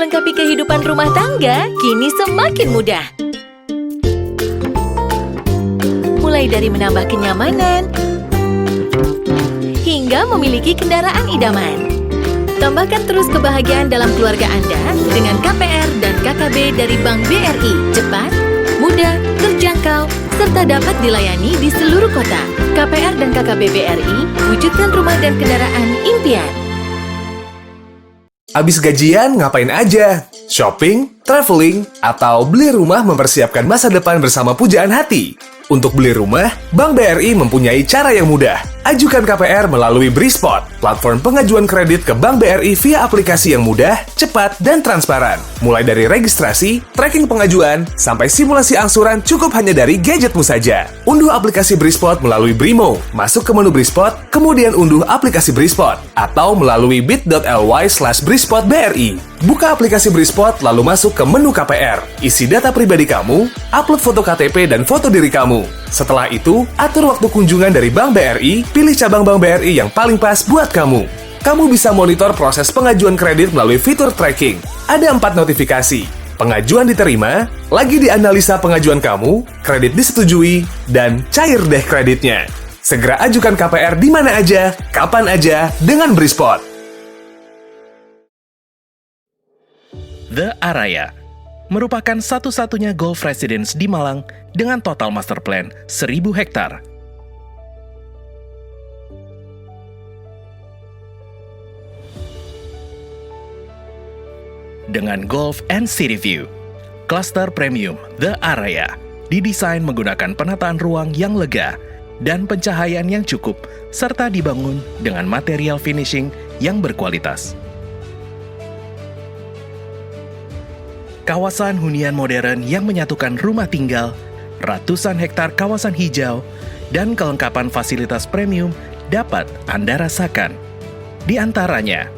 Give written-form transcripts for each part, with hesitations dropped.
melengkapi kehidupan rumah tangga kini semakin mudah. Mulai dari menambah kenyamanan, hingga memiliki kendaraan idaman. Tambahkan terus kebahagiaan dalam keluarga Anda dengan KPR dan KKB dari Bank BRI. Cepat, mudah, terjangkau, serta dapat dilayani di seluruh kota. KPR dan KKB BRI, wujudkan rumah dan kendaraan impian. Abis gajian ngapain aja? Shopping, traveling, atau beli rumah mempersiapkan masa depan bersama pujaan hati? Untuk beli rumah, Bank BRI mempunyai cara yang mudah. Ajukan KPR melalui BRISPOT, platform pengajuan kredit ke Bank BRI via aplikasi yang mudah, cepat, dan transparan. Mulai dari registrasi, tracking pengajuan, sampai simulasi angsuran cukup hanya dari gadgetmu saja. Unduh aplikasi BRISPOT melalui BRIMO, masuk ke menu BRISPOT, kemudian unduh aplikasi BRISPOT, atau melalui bit.ly/BRISPOT-BRI. Buka aplikasi BRISPOT, lalu masuk ke menu KPR. Isi data pribadi kamu, upload foto KTP dan foto diri kamu. Setelah itu, atur waktu kunjungan dari Bank BRI, pilih cabang Bank BRI yang paling pas buat kamu. Kamu bisa monitor proses pengajuan kredit melalui fitur tracking. Ada 4 notifikasi. Pengajuan diterima, lagi dianalisa pengajuan kamu, kredit disetujui, dan cair deh kreditnya. Segera ajukan KPR di mana aja, kapan aja, dengan BRISPOT. The Araya merupakan satu-satunya golf residence di Malang dengan total master plan 1.000 hektar. Dengan golf and city view, cluster premium The Araya didesain menggunakan penataan ruang yang lega dan pencahayaan yang cukup, serta dibangun dengan material finishing yang berkualitas. Kawasan hunian modern yang menyatukan rumah tinggal, ratusan hektar kawasan hijau, dan kelengkapan fasilitas premium dapat Anda rasakan. Di antaranya,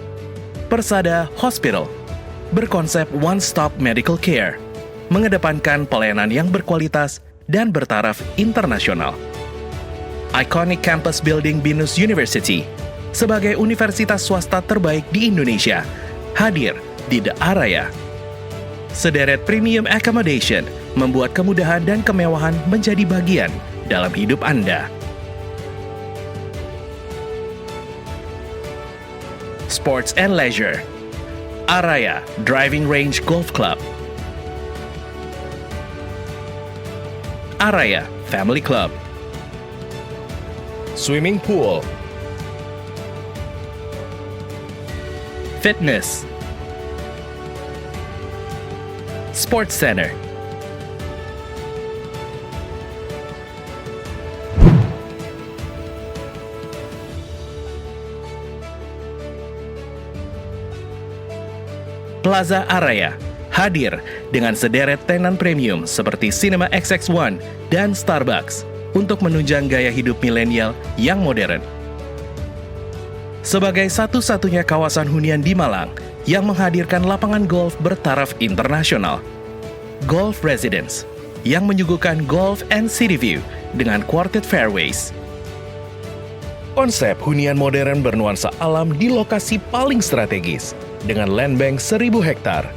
Persada Hospital, berkonsep one-stop medical care, mengedepankan pelayanan yang berkualitas dan bertaraf internasional. Iconic Campus Building BINUS University, sebagai universitas swasta terbaik di Indonesia, hadir di The Araya. Sederet premium accommodation membuat kemudahan dan kemewahan menjadi bagian dalam hidup Anda. Sports and Leisure, Araya Driving Range Golf Club, Araya Family Club, Swimming Pool, Fitness, Sports Center, Plaza Araya hadir dengan sederet tenan premium seperti Cinema XX1 dan Starbucks untuk menunjang gaya hidup milenial yang modern. Sebagai satu-satunya kawasan hunian di Malang yang menghadirkan lapangan golf bertaraf internasional, Golf Residence yang menyuguhkan golf and city view dengan quartet fairways. Konsep hunian modern bernuansa alam di lokasi paling strategis dengan land bank 1.000 hektar.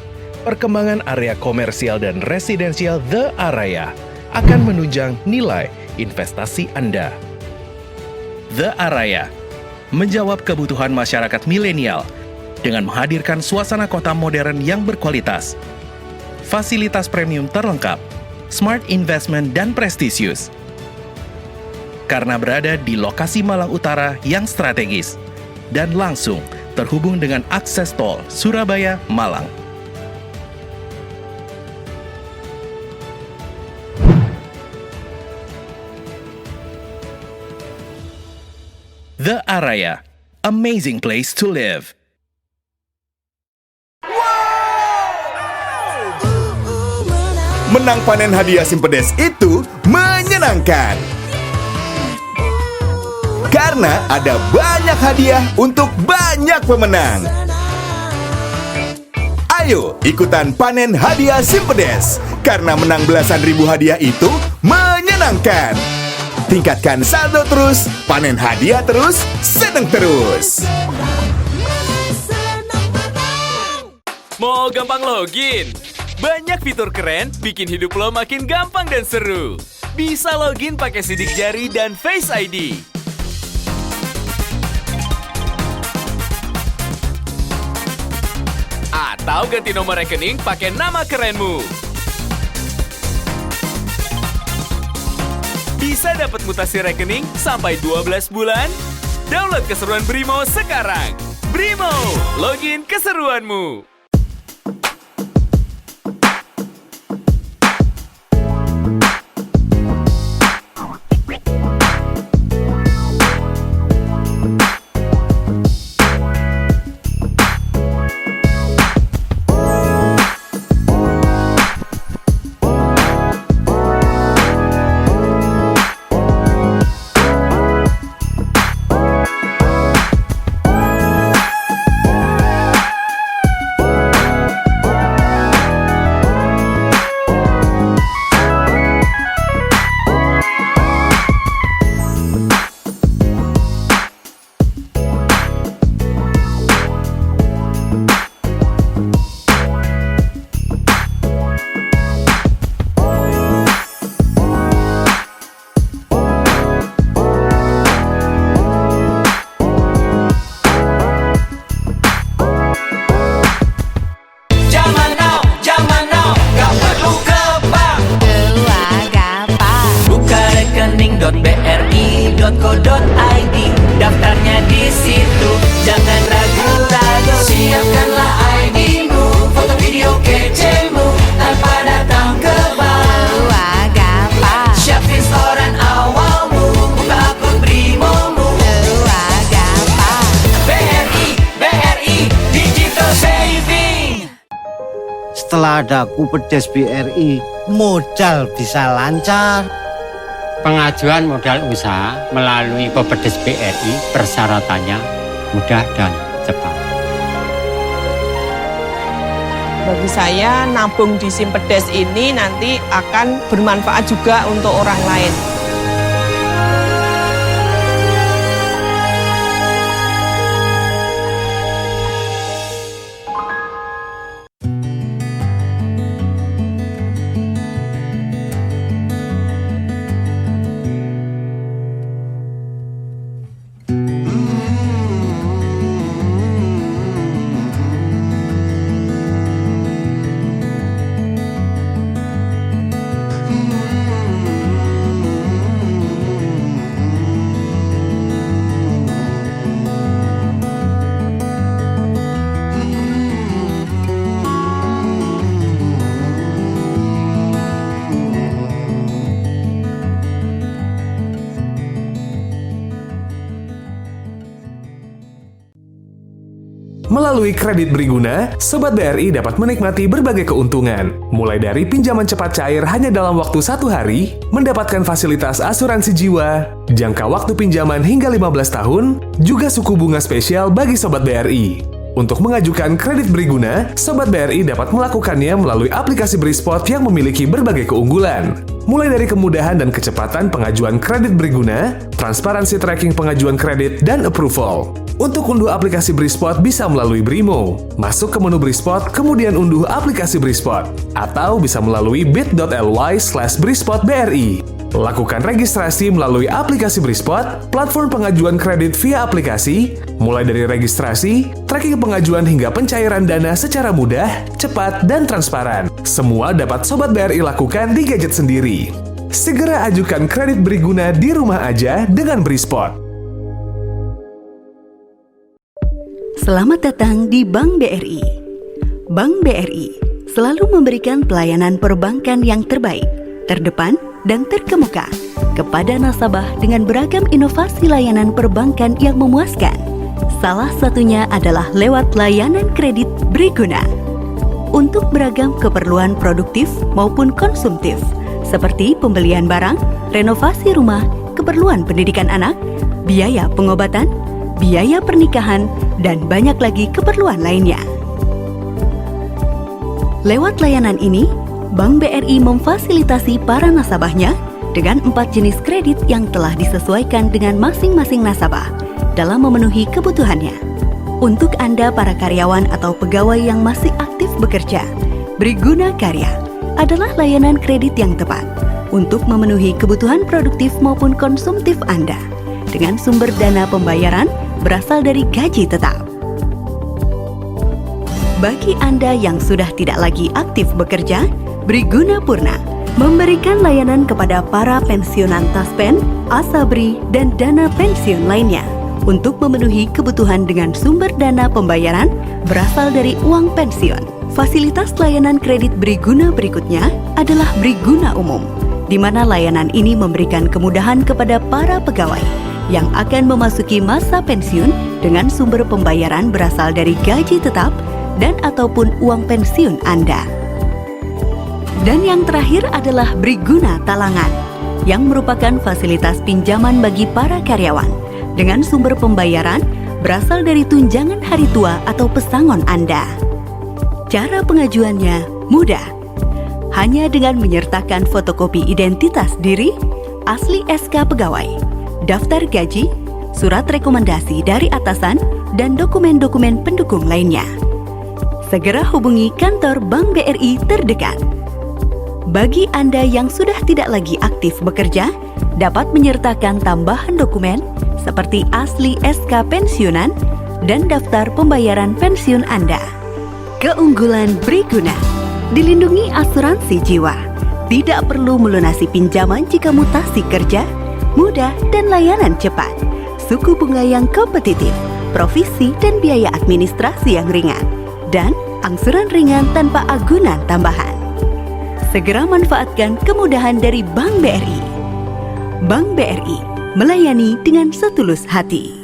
Perkembangan area komersial dan residensial The Araya akan menunjang nilai investasi Anda. The Araya menjawab kebutuhan masyarakat milenial dengan menghadirkan suasana kota modern yang berkualitas, fasilitas premium terlengkap, smart investment, dan prestisius. Karena berada di lokasi Malang Utara yang strategis dan langsung terhubung dengan akses tol Surabaya-Malang. The Araya, amazing place to live. Menang panen hadiah Simpedes itu menyenangkan. Karena ada banyak hadiah untuk banyak pemenang. Ayo ikutan panen hadiah Simpedes. Karena menang belasan ribu hadiah itu menyenangkan. Tingkatkan saldo terus, panen hadiah terus, seneng terus. Mau gampang login? Banyak fitur keren bikin hidup lo makin gampang dan seru. Bisa login pakai sidik jari dan Face ID. Atau ganti nomor rekening pakai nama kerenmu. Bisa dapat mutasi rekening sampai 12 bulan? Download keseruan Brimo sekarang. Brimo, login keseruanmu. BRI.co.id, daftarnya di situ, jangan ragu-ragu. Siapkanlah ID-mu, foto video kecemu, tanpa datang ke bank. Siapin setoran awalmu, buka akun Brimomu. BRI Digital Saving. Setelah ada Kupedes BRI, modal bisa lancar. Pengajuan modal usaha melalui Kupedes BRI persyaratannya mudah dan cepat. Bagi saya, nabung di Simpedes ini nanti akan bermanfaat juga untuk orang lain. Melalui kredit Briguna, Sobat BRI dapat menikmati berbagai keuntungan. Mulai dari pinjaman cepat cair hanya dalam waktu 1 hari, mendapatkan fasilitas asuransi jiwa, jangka waktu pinjaman hingga 15 tahun, juga suku bunga spesial bagi Sobat BRI. Untuk mengajukan kredit Briguna, Sobat BRI dapat melakukannya melalui aplikasi Brisport yang memiliki berbagai keunggulan. Mulai dari kemudahan dan kecepatan pengajuan kredit Briguna, transparansi tracking pengajuan kredit, dan approval. Untuk unduh aplikasi Brisport bisa melalui Brimo. Masuk ke menu Brisport, kemudian unduh aplikasi Brisport. Atau bisa melalui bit.ly/BrisportBRI. Lakukan registrasi melalui aplikasi Brisport, platform pengajuan kredit via aplikasi, mulai dari registrasi, tracking pengajuan hingga pencairan dana secara mudah, cepat, dan transparan. Semua dapat Sobat BRI lakukan di gadget sendiri. Segera ajukan kredit Briguna di rumah aja dengan Brisport. Selamat datang di Bank BRI. Bank BRI selalu memberikan pelayanan perbankan yang terbaik, terdepan, dan terkemuka kepada nasabah dengan beragam inovasi layanan perbankan yang memuaskan. Salah satunya adalah lewat layanan kredit Briguna. Untuk beragam keperluan produktif maupun konsumtif, seperti pembelian barang, renovasi rumah, keperluan pendidikan anak, biaya pengobatan, biaya pernikahan, dan banyak lagi keperluan lainnya. Lewat layanan ini, Bank BRI memfasilitasi para nasabahnya dengan 4 jenis kredit yang telah disesuaikan dengan masing-masing nasabah dalam memenuhi kebutuhannya. Untuk Anda para karyawan atau pegawai yang masih aktif bekerja, Briguna Karya adalah layanan kredit yang tepat untuk memenuhi kebutuhan produktif maupun konsumtif Anda dengan sumber dana pembayaran berasal dari gaji tetap. Bagi Anda yang sudah tidak lagi aktif bekerja, Briguna Purna memberikan layanan kepada para pensiunan Taspen, Asabri, dan dana pensiun lainnya untuk memenuhi kebutuhan dengan sumber dana pembayaran berasal dari uang pensiun. Fasilitas layanan kredit Briguna berikutnya adalah Briguna Umum, di mana layanan ini memberikan kemudahan kepada para pegawai yang akan memasuki masa pensiun dengan sumber pembayaran berasal dari gaji tetap dan ataupun uang pensiun Anda. Dan yang terakhir adalah Briguna Talangan, yang merupakan fasilitas pinjaman bagi para karyawan dengan sumber pembayaran berasal dari tunjangan hari tua atau pesangon Anda. Cara pengajuannya mudah. Hanya dengan menyertakan fotokopi identitas diri, asli SK pegawai, daftar gaji, surat rekomendasi dari atasan, dan dokumen-dokumen pendukung lainnya. Segera hubungi kantor Bank BRI terdekat. Bagi Anda yang sudah tidak lagi aktif bekerja, dapat menyertakan tambahan dokumen seperti asli SK pensiunan dan daftar pembayaran pensiun Anda. Keunggulan Briguna, dilindungi asuransi jiwa, tidak perlu melunasi pinjaman jika mutasi kerja, mudah dan layanan cepat, suku bunga yang kompetitif, provisi dan biaya administrasi yang ringan, dan angsuran ringan tanpa agunan tambahan. Segera manfaatkan kemudahan dari Bank BRI. Bank BRI melayani dengan setulus hati.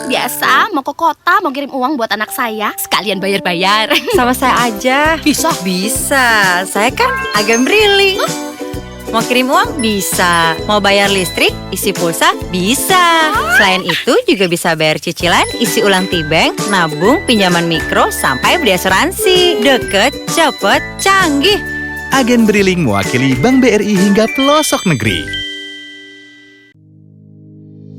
Biasa, mau ke kota, mau kirim uang buat anak saya, sekalian bayar-bayar. Sama saya aja. Bisa? Bisa, saya kan agen briling. Mau kirim uang? Bisa. Mau bayar listrik, isi pulsa? Bisa. Selain itu juga bisa bayar cicilan, isi ulang T-Bank, nabung, pinjaman mikro, sampai beli asuransi. Deket, cepet, canggih. Agen briling mewakili Bank BRI hingga pelosok negeri.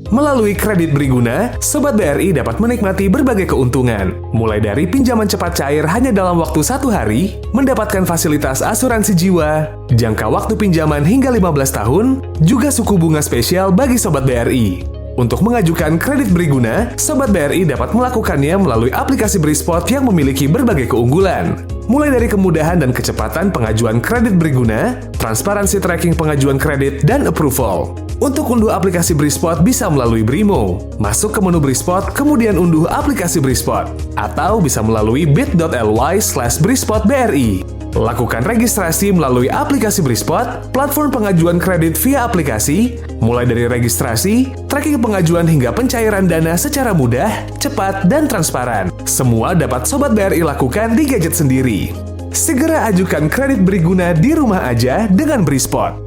Melalui kredit Briguna, Sobat BRI dapat menikmati berbagai keuntungan. Mulai dari pinjaman cepat cair hanya dalam waktu 1 hari, mendapatkan fasilitas asuransi jiwa, jangka waktu pinjaman hingga 15 tahun, juga suku bunga spesial bagi Sobat BRI. Untuk mengajukan kredit Briguna, Sobat BRI dapat melakukannya melalui aplikasi Brisport yang memiliki berbagai keunggulan. Mulai dari kemudahan dan kecepatan pengajuan kredit Briguna, transparansi tracking pengajuan kredit, dan approval. Untuk unduh aplikasi Brisport bisa melalui Brimo. Masuk ke menu Brisport, kemudian unduh aplikasi Brisport. Atau bisa melalui bit.ly/brisportbri. Lakukan registrasi melalui aplikasi Brisport, platform pengajuan kredit via aplikasi, mulai dari registrasi, tracking pengajuan hingga pencairan dana secara mudah, cepat, dan transparan. Semua dapat Sobat BRI lakukan di gadget sendiri. Segera ajukan kredit Briguna di rumah aja dengan Brisport.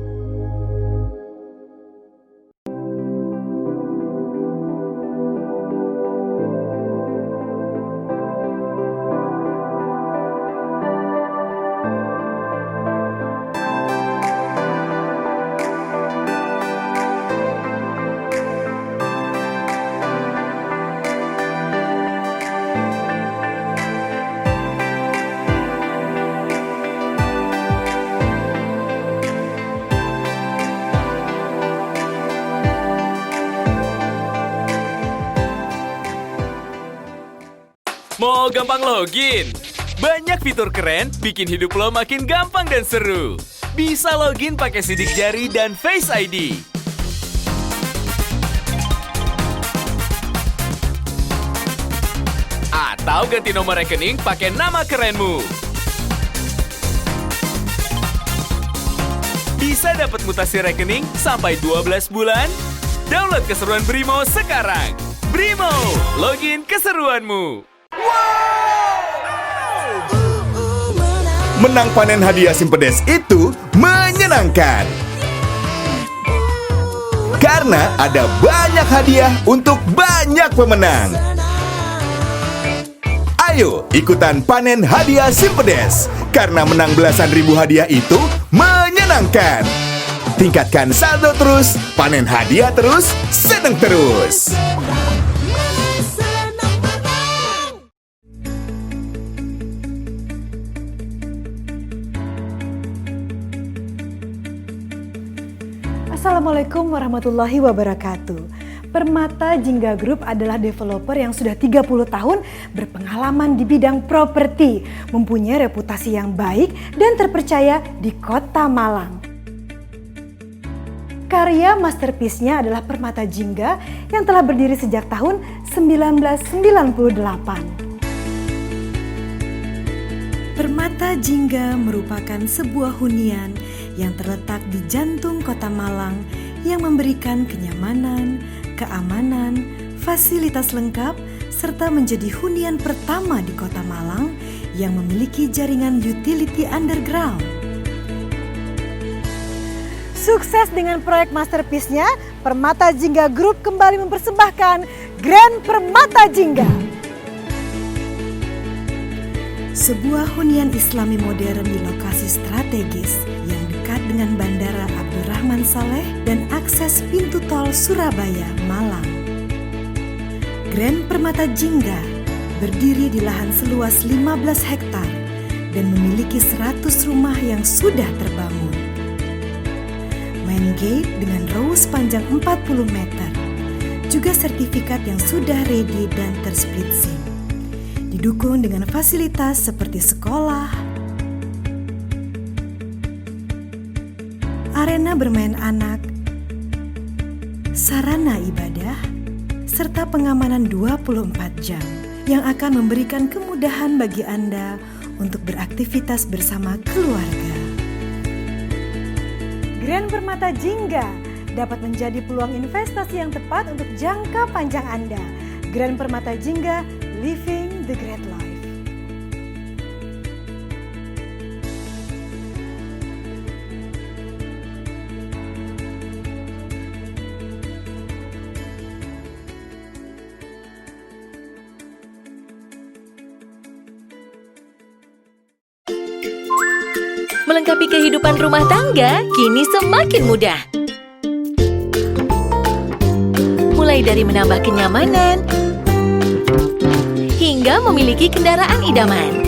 Mau gampang login? Banyak fitur keren bikin hidup lo makin gampang dan seru. Bisa login pakai sidik jari dan Face ID. Atau ganti nomor rekening pakai nama kerenmu. Bisa dapat mutasi rekening sampai 12 bulan? Download keseruan Brimo sekarang. Brimo, login keseruanmu. Menang panen hadiah Simpedes itu menyenangkan. Karena ada banyak hadiah untuk banyak pemenang. Ayo ikutan panen hadiah Simpedes. Karena menang belasan ribu hadiah itu menyenangkan. Tingkatkan saldo terus, panen hadiah terus, seneng terus. Assalamualaikum warahmatullahi wabarakatuh. Permata Jingga Group adalah developer yang sudah 30 tahun berpengalaman di bidang properti, mempunyai reputasi yang baik dan terpercaya di Kota Malang. Karya masterpiece-nya adalah Permata Jingga yang telah berdiri sejak tahun 1998. Permata Jingga merupakan sebuah hunian yang terletak di jantung Kota Malang yang memberikan kenyamanan, keamanan, fasilitas lengkap, serta menjadi hunian pertama di Kota Malang yang memiliki jaringan utility underground. Sukses dengan proyek masterpiece-nya, Permata Jingga Group kembali mempersembahkan Grand Permata Jingga. Sebuah hunian Islami modern di lokasi strategis yang dekat dengan Bandara Abdurrahman Saleh dan akses pintu tol Surabaya, Malang. Grand Permata Jingga berdiri di lahan seluas 15 hektar dan memiliki 100 rumah yang sudah terbangun. Main gate dengan row sepanjang 40 meter, juga sertifikat yang sudah ready dan tersplit SIM. Didukung dengan fasilitas seperti sekolah, arena bermain anak, sarana ibadah, serta pengamanan 24 jam yang akan memberikan kemudahan bagi Anda untuk beraktivitas bersama keluarga. Grand Permata Jingga dapat menjadi peluang investasi yang tepat untuk jangka panjang Anda. Grand Permata Jingga, living the great life. Melengkapi kehidupan rumah tangga kini semakin mudah. Mulai dari menambah kenyamanan hingga memiliki kendaraan idaman.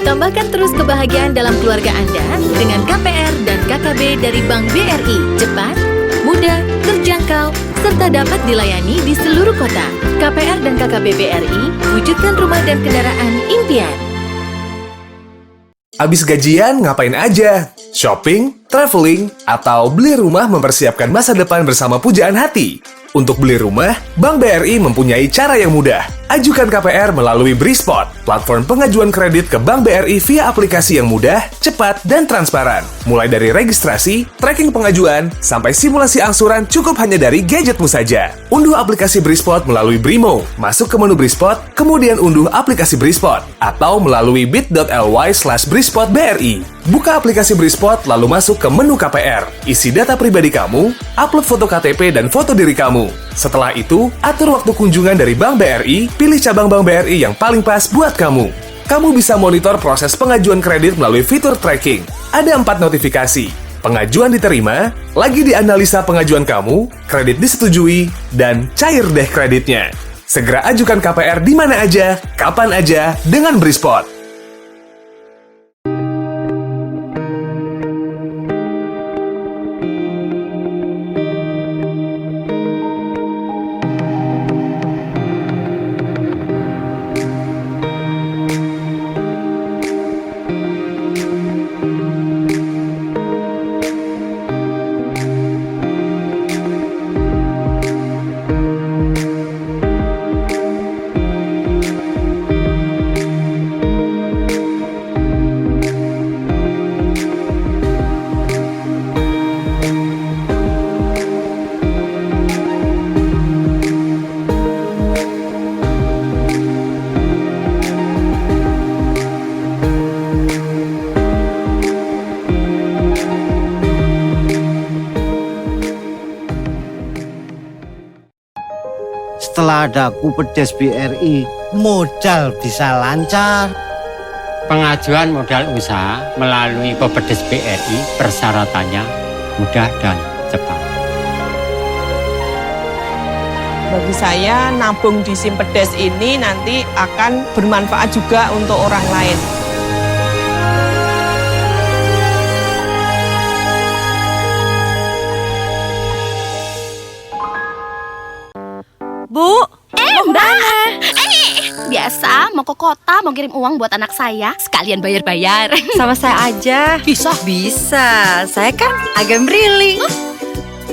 Tambahkan terus kebahagiaan dalam keluarga Anda dengan KPR dan KKB dari Bank BRI. Cepat, mudah, terjangkau, serta dapat dilayani di seluruh kota. KPR dan KKB BRI wujudkan rumah dan kendaraan impian. Abis gajian ngapain aja? Shopping, traveling, atau beli rumah mempersiapkan masa depan bersama pujaan hati? Untuk beli rumah, Bank BRI mempunyai cara yang mudah. Ajukan KPR melalui Brispot, platform pengajuan kredit ke Bank BRI via aplikasi yang mudah, cepat, dan transparan. Mulai dari registrasi, tracking pengajuan, sampai simulasi angsuran cukup hanya dari gadgetmu saja. Unduh aplikasi Brispot melalui Brimo, masuk ke menu Brispot, kemudian unduh aplikasi Brispot, atau melalui bit.ly/BrispotBRI. Buka aplikasi Brispot, lalu masuk ke menu KPR. Isi data pribadi kamu, upload foto KTP dan foto diri kamu. Setelah itu, atur waktu kunjungan dari Bank BRI, pilih cabang Bank BRI yang paling pas buat kamu. Kamu bisa monitor proses pengajuan kredit melalui fitur tracking. Ada 4 notifikasi. Pengajuan diterima, lagi dianalisa pengajuan kamu, kredit disetujui, dan cair deh kreditnya. Segera ajukan KPR di mana aja, kapan aja, dengan Brispot. Setelah ada Kupedes BRI, modal bisa lancar. Pengajuan modal usaha melalui Kupedes BRI persyaratannya mudah dan cepat. Bagi saya, nabung di Simpedes ini nanti akan bermanfaat juga untuk orang lain. Bu, Mbak. Biasa, mau ke kota, mau kirim uang buat anak saya, sekalian bayar-bayar. sama saya aja. Bisa? Bisa, saya kan agen briling.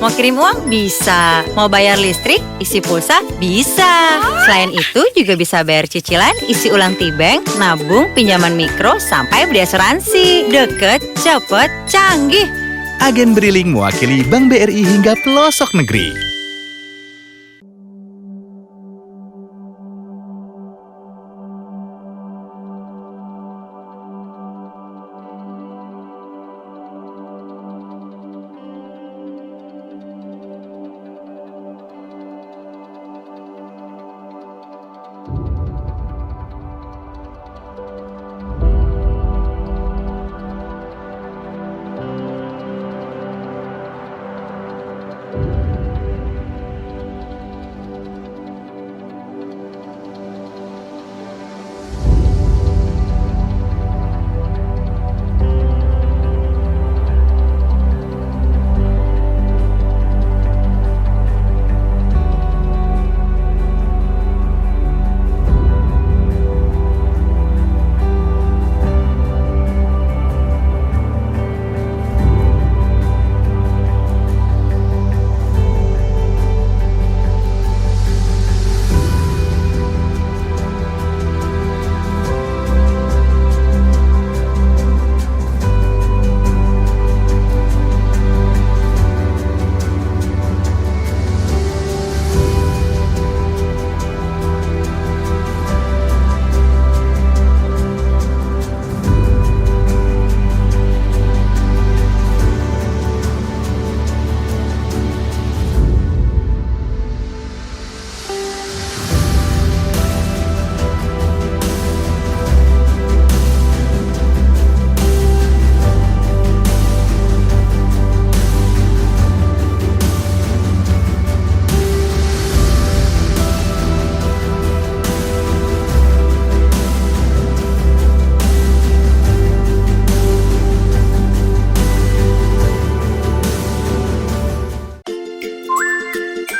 Mau kirim uang? Bisa. Mau bayar listrik, isi pulsa? Bisa. Selain itu juga bisa bayar cicilan, isi ulang T-Bank, nabung, pinjaman mikro, sampai beli asuransi. Deket, cepet, canggih. Agen Briling mewakili Bank BRI hingga pelosok negeri.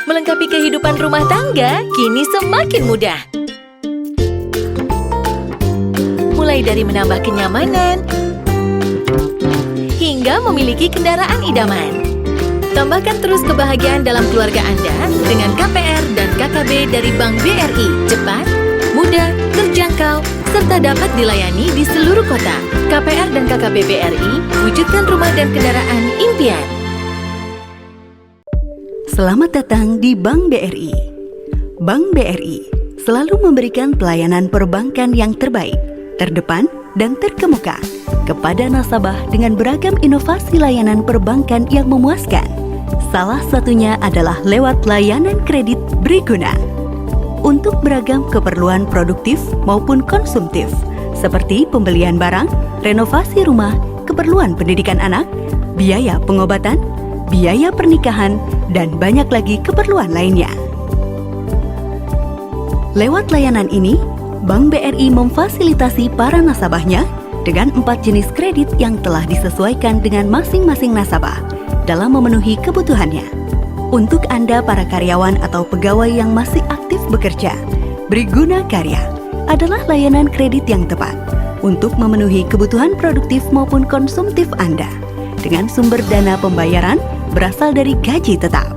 Melengkapi kehidupan rumah tangga kini semakin mudah. Mulai dari menambah kenyamanan hingga memiliki kendaraan idaman. Tambahkan terus kebahagiaan dalam keluarga Anda dengan KPR dan KKB dari Bank BRI. Cepat, mudah, terjangkau, serta dapat dilayani di seluruh kota. KPR dan KKB BRI wujudkan rumah dan kendaraan impian. Selamat datang di Bank BRI. Bank BRI selalu memberikan pelayanan perbankan yang terbaik, terdepan, dan terkemuka kepada nasabah dengan beragam inovasi layanan perbankan yang memuaskan. Salah satunya adalah lewat layanan kredit Briguna. Untuk beragam keperluan produktif maupun konsumtif, seperti pembelian barang, renovasi rumah, keperluan pendidikan anak, biaya pengobatan, biaya pernikahan, dan banyak lagi keperluan lainnya. Lewat layanan ini, Bank BRI memfasilitasi para nasabahnya dengan 4 jenis kredit yang telah disesuaikan dengan masing-masing nasabah dalam memenuhi kebutuhannya. Untuk Anda para karyawan atau pegawai yang masih aktif bekerja, Briguna Karya adalah layanan kredit yang tepat untuk memenuhi kebutuhan produktif maupun konsumtif Anda dengan sumber dana pembayaran berasal dari gaji tetap.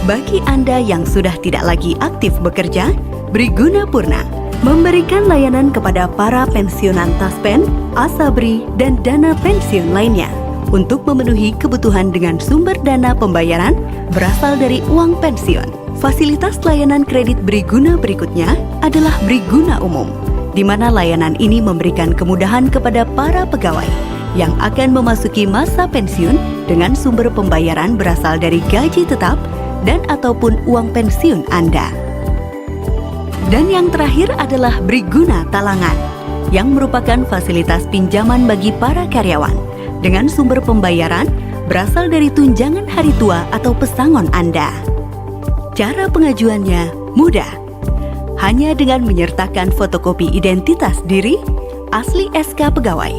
Bagi Anda yang sudah tidak lagi aktif bekerja, Briguna Purna memberikan layanan kepada para pensiunan Taspen, Asabri, dan dana pensiun lainnya untuk memenuhi kebutuhan dengan sumber dana pembayaran berasal dari uang pensiun. Fasilitas layanan kredit Briguna berikutnya adalah Briguna Umum, di mana layanan ini memberikan kemudahan kepada para pegawai yang akan memasuki masa pensiun dengan sumber pembayaran berasal dari gaji tetap dan ataupun uang pensiun Anda. Dan yang terakhir adalah Briguna Talangan, yang merupakan fasilitas pinjaman bagi para karyawan dengan sumber pembayaran berasal dari tunjangan hari tua atau pesangon Anda. Cara pengajuannya mudah. Hanya dengan menyertakan fotokopi identitas diri, asli SK pegawai,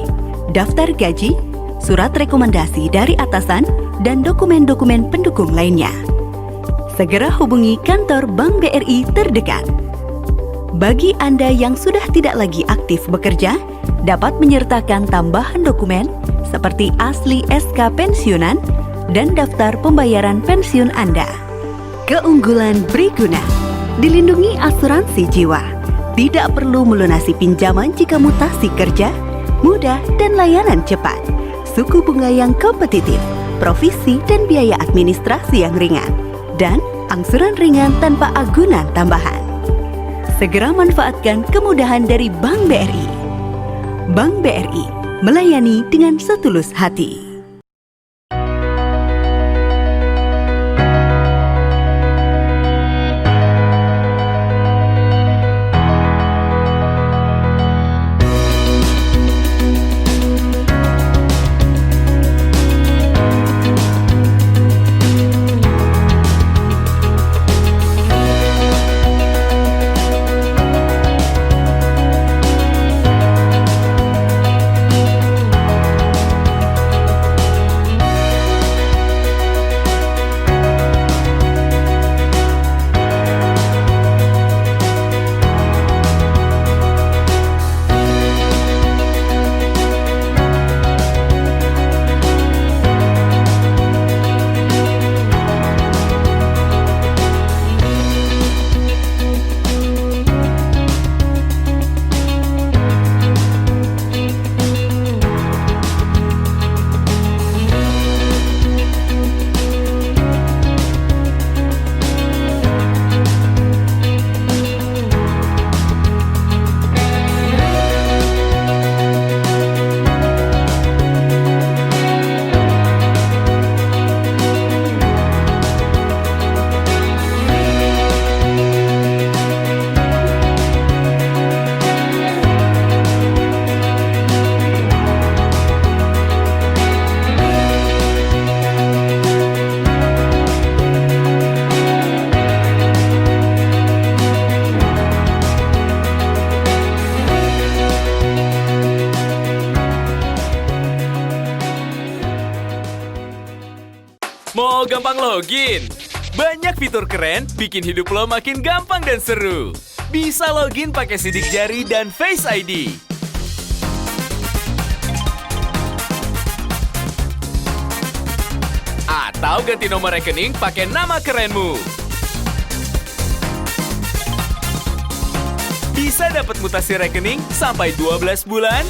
daftar gaji, surat rekomendasi dari atasan, dan dokumen-dokumen pendukung lainnya. Segera hubungi kantor Bank BRI terdekat. Bagi Anda yang sudah tidak lagi aktif bekerja, dapat menyertakan tambahan dokumen seperti asli SK pensiunan dan daftar pembayaran pensiun Anda. Keunggulan Briguna, dilindungi asuransi jiwa, tidak perlu melunasi pinjaman jika mutasi kerja, mudah dan layanan cepat, suku bunga yang kompetitif, provisi dan biaya administrasi yang ringan, dan angsuran ringan tanpa agunan tambahan. Segera manfaatkan kemudahan dari Bank BRI. Bank BRI melayani dengan setulus hati. Mau gampang login? Banyak fitur keren bikin hidup lo makin gampang dan seru. Bisa login pakai sidik jari dan Face ID. Atau ganti nomor rekening pakai nama kerenmu. Bisa dapat mutasi rekening sampai 12 bulan?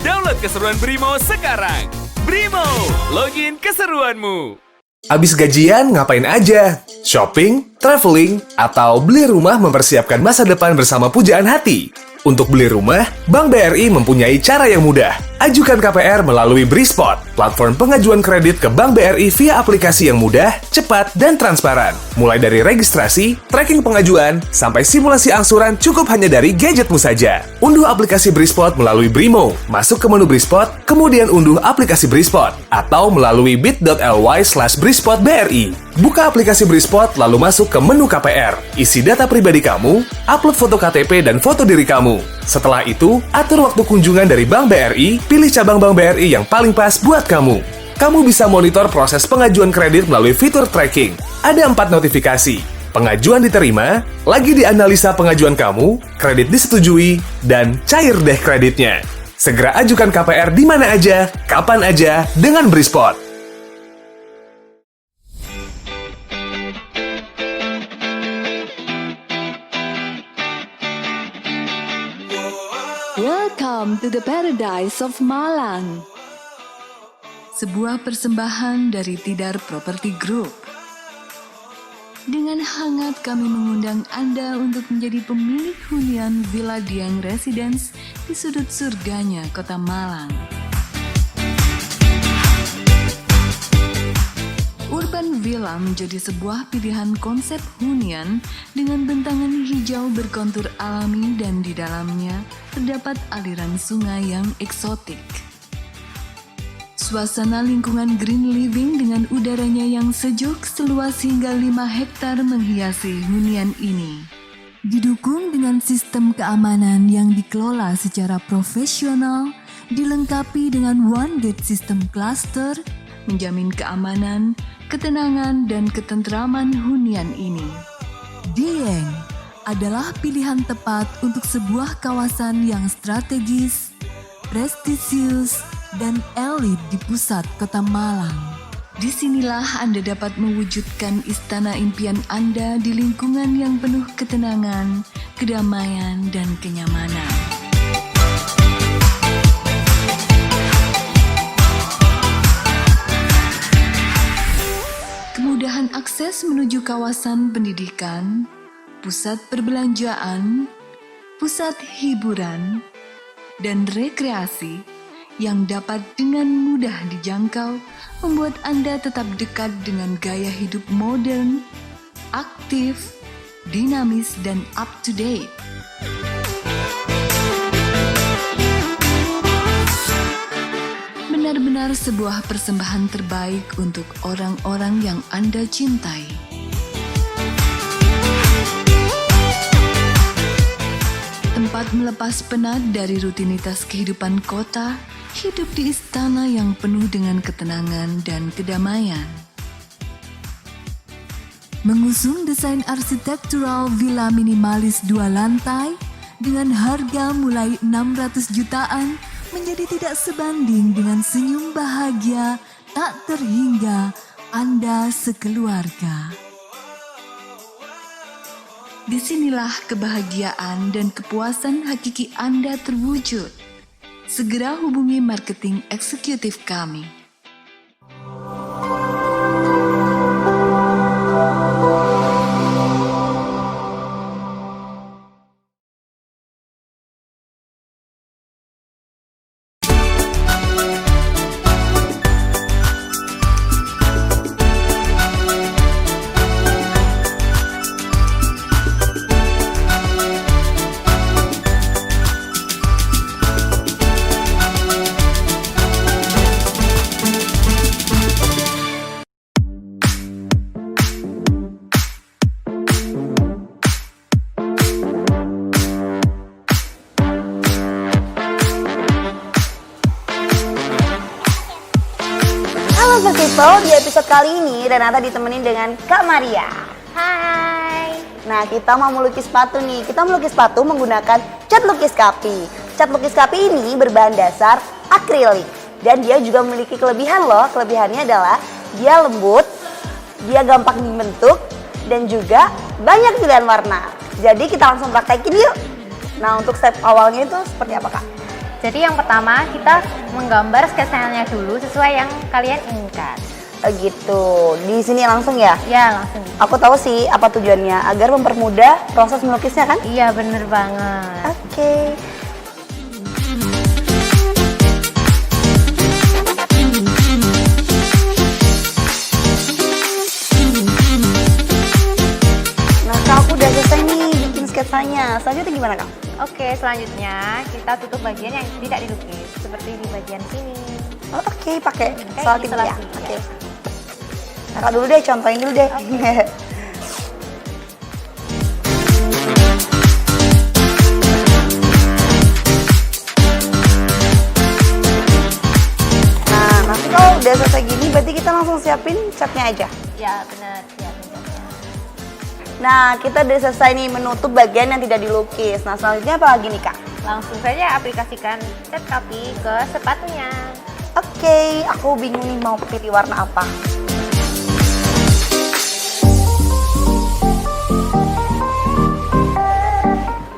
Download keseruan Brimo sekarang. Brimo, login keseruanmu. Abis gajian ngapain aja? Shopping, traveling, atau beli rumah mempersiapkan masa depan bersama pujaan hati? Untuk beli rumah, Bank BRI mempunyai cara yang mudah. Ajukan KPR melalui Brispot, platform pengajuan kredit ke Bank BRI via aplikasi yang mudah, cepat, dan transparan. Mulai dari registrasi, tracking pengajuan, sampai simulasi angsuran cukup hanya dari gadgetmu saja. Unduh aplikasi Brispot melalui Brimo, masuk ke menu Brispot, kemudian unduh aplikasi Brispot, atau melalui bit.ly/brispotbri. Buka aplikasi Brispot, lalu masuk ke menu KPR. Isi data pribadi kamu, upload foto KTP dan foto diri kamu. Setelah itu, atur waktu kunjungan dari Bank BRI, pilih cabang Bank BRI yang paling pas buat kamu. Kamu bisa monitor proses pengajuan kredit melalui fitur tracking. Ada 4 notifikasi. Pengajuan diterima, lagi dianalisa pengajuan kamu, kredit disetujui, dan cair deh kreditnya. Segera ajukan KPR di mana aja, kapan aja, dengan Brispot. Welcome to the paradise of Malang. Sebuah persembahan dari Tidar Property Group. Dengan hangat kami mengundang Anda untuk menjadi pemilik hunian Villa Dieng Residence di sudut surganya Kota Malang. Urban Villa menjadi sebuah pilihan konsep hunian dengan bentangan hijau berkontur alami dan di dalamnya terdapat aliran sungai yang eksotik. Suasana lingkungan green living dengan udaranya yang sejuk seluas hingga 5 hektar menghiasi hunian ini. Didukung dengan sistem keamanan yang dikelola secara profesional, dilengkapi dengan one gate sistem cluster, menjamin keamanan, ketenangan, dan ketentraman hunian ini. Dieng adalah pilihan tepat untuk sebuah kawasan yang strategis, prestisius, dan elit di pusat kota Malang. Disinilah Anda dapat mewujudkan istana impian Anda di lingkungan yang penuh ketenangan, kedamaian, dan kenyamanan. Kemudahan akses menuju kawasan pendidikan, pusat perbelanjaan, pusat hiburan, dan rekreasi yang dapat dengan mudah dijangkau membuat Anda tetap dekat dengan gaya hidup modern, aktif, dinamis, dan up-to-date. Benar-benar sebuah persembahan terbaik untuk orang-orang yang Anda cintai. Tempat melepas penat dari rutinitas kehidupan kota, hidup di istana yang penuh dengan ketenangan dan kedamaian. Mengusung desain arsitektural villa minimalis 2 lantai dengan harga mulai 600 jutaan menjadi tidak sebanding dengan senyum bahagia tak terhingga Anda sekeluarga. Disinilah kebahagiaan dan kepuasan hakiki Anda terwujud. Segera hubungi marketing eksekutif kami. People, di episode kali ini Renata ditemenin dengan Kak Maria. Hai. Nah, kita mau melukis sepatu nih. Kita melukis sepatu menggunakan cat lukis kapi. Cat lukis kapi ini berbahan dasar akrilik dan dia juga memiliki kelebihan loh. Kelebihannya adalah dia lembut, dia gampang dibentuk dan juga banyak pilihan warna. Jadi kita langsung praktekin yuk. Nah, untuk step awalnya itu seperti apa, Kak? Jadi yang pertama kita menggambar sketsanya dulu sesuai yang kalian inginkan. Oh gitu, di sini langsung ya? Iya langsung. Aku tahu sih apa tujuannya, agar mempermudah proses melukisnya kan? Iya bener banget. Oke. Nah Kak, aku udah selesai nih bikin sketsanya. Selanjutnya gimana Kak? Oke, selanjutnya kita tutup bagian yang tidak dilukis, seperti di bagian sini. Oh, oke, pakai selotip ya. Oke. Kakak dulu deh, contohin dulu deh. Okay. Nah, nanti kalau udah selesai gini, berarti kita langsung siapin catnya aja. Ya, benar, siapin catnya. Nah, kita udah selesai nih menutup bagian yang tidak dilukis. Nah, selanjutnya apa lagi nih, Kak? Langsung saja aplikasikan cat kapi ke sepatunya. Oke, aku bingung nih mau pilih warna apa.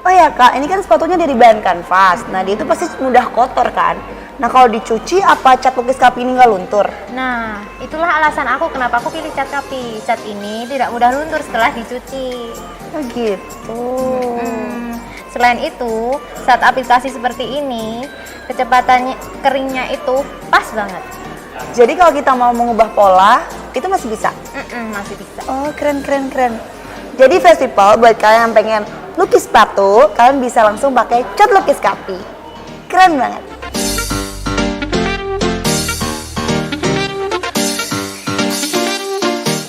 Oh ya Kak, ini kan sepatunya dari bahan kanvas. Nah, dia itu pasti mudah kotor kan? Nah, kalau dicuci apa cat lukis kapi ini nggak luntur? Nah, itulah alasan aku kenapa aku pilih cat kapi. Cat ini tidak mudah luntur setelah dicuci. Oh gitu. Selain itu, saat aplikasi seperti ini, kecepatannya keringnya itu pas banget. Jadi kalau kita mau mengubah pola, itu masih bisa? Masih bisa. Oh, keren. Jadi festival buat kalian yang pengen lukis sepatu, kalian bisa langsung pakai cat lukis Kapi. Keren banget.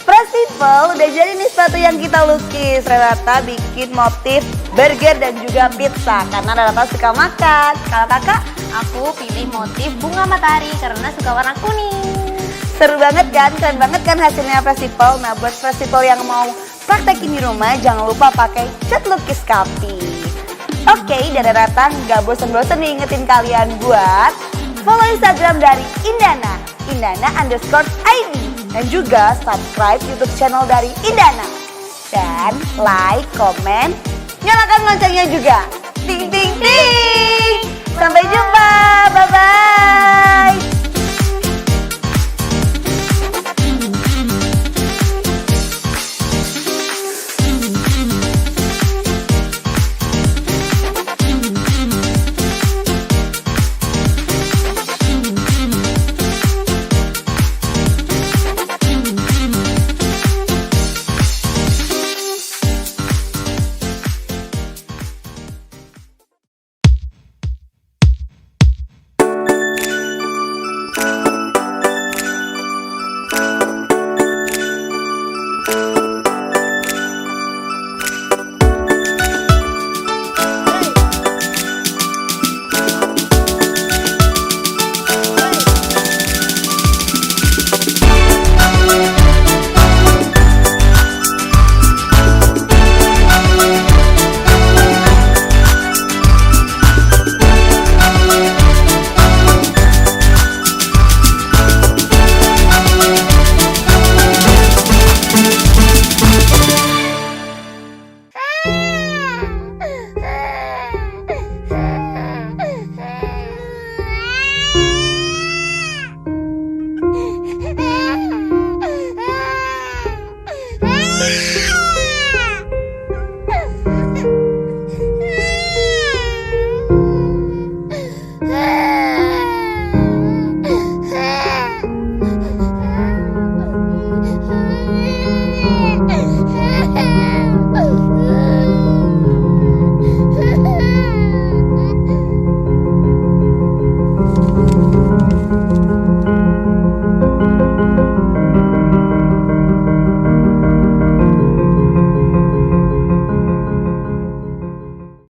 Festival udah jadi nih sepatu yang kita lukis. Renata bikin motif burger dan juga pizza karena Renata suka makan. Kalau kakak? Aku pilih motif bunga matahari karena suka warna kuning. Seru banget kan? Keren banget kan hasilnya festival. Nah, buat festival yang mau praktekin di rumah, jangan lupa pakai cat lukis Kapi. Oke, dari Renata nggak bosan-bosan nih ingetin kalian buat follow Instagram dari Indana, Indana_ID. Dan juga subscribe YouTube channel dari Indana. Dan like, komen, nyalakan loncengnya juga. Ting ting ting. Sampai jumpa. Bye bye.